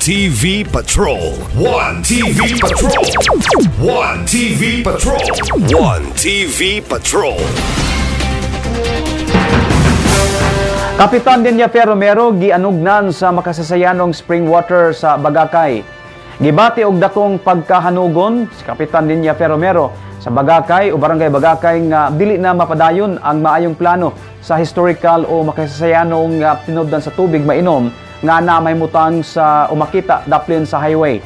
TV Patrol. One TV Patrol. One TV Patrol. One TV Patrol. Kapitan Deniafer Romero gianugnan sa makasasayanong spring water sa Bagakay. Gibati og dakong pagkahanugon si Kapitan Deniafer Romero sa Bagakay o Barangay Bagakay nga dili na mapadayon ang maayong plano sa historical o makasasayanong tinubdan sa tubig mainom nga na may mutang sa umakita daplin sa highway.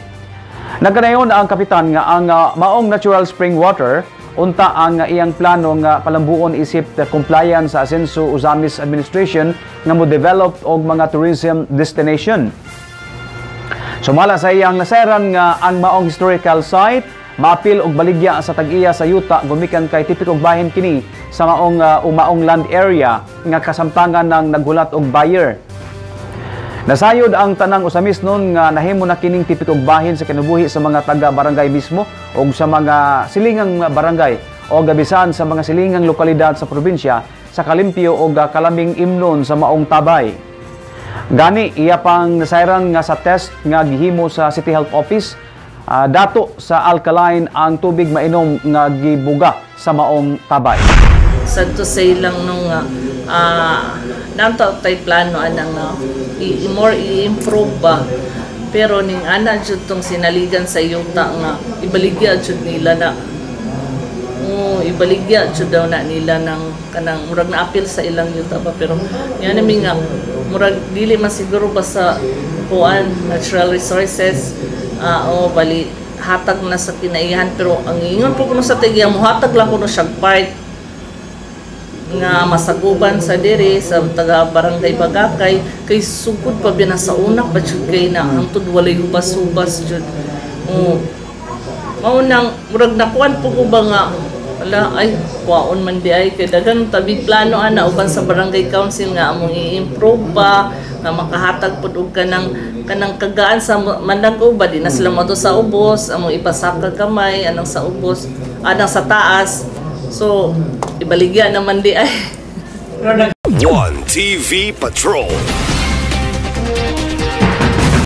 Nagkanayon ang kapitan nga ang maong natural spring water unta ang iyang plano nga palambuon isip compliance sa Asenso Uzamis Administration nga mo develop og mga tourism destination. Sumala sa iyang nasairan nga ang maong historical site maapil og baligya sa tag-iya sa yuta gumikan kay tipikong bahin kini sa maong land area nga kasamtangan ng naghulat og buyer. Nasayod ang tanang Usamis nun nga nahimo na kining tipikong bahin sa kinabuhi sa mga taga-barangay mismo o sa mga silingang barangay o gabisan sa mga silingang lokalidad sa probinsya sa kalimpyo o kalaming imnon sa maong tabay. Gani, iya pang nasairan nga sa test nga gihimo sa City Health Office, dato sa alkaline ang tubig mainom nga gibuga sa maong tabay. Sad to say lang nung nanto tay plano anang more i-improve ba, pero ning ana jud tong sinaligan sa yuta nga ibaligya jud nila na ibaligya jud daw na nila ng kanang murag na appeal sa ilang yuta ba, pero yan nami nga murag dili man siguro ba sa kuan natural resources o bali hatag na sa kinaihan, pero ang ingon po kuno sa tigya mo hatag lang kuno siya part nga masaguban sa diri sa taga barangay Bagakay kay sugod pa bina sa unak pa jud kay na hangtod walay hubas-hubas jud. Mao nang murag nakuan po ko ba nga wala ay kwaon man di ay kay dagan tabi plano ana uban sa barangay council nga among i-improve ba nga makahatag pud og kanang kagaan sa mandago ba di na sila mo sa ubos among ipasaka kamay anang sa ubos anang sa taas. So, ibaligya naman di ay. One TV Patrol.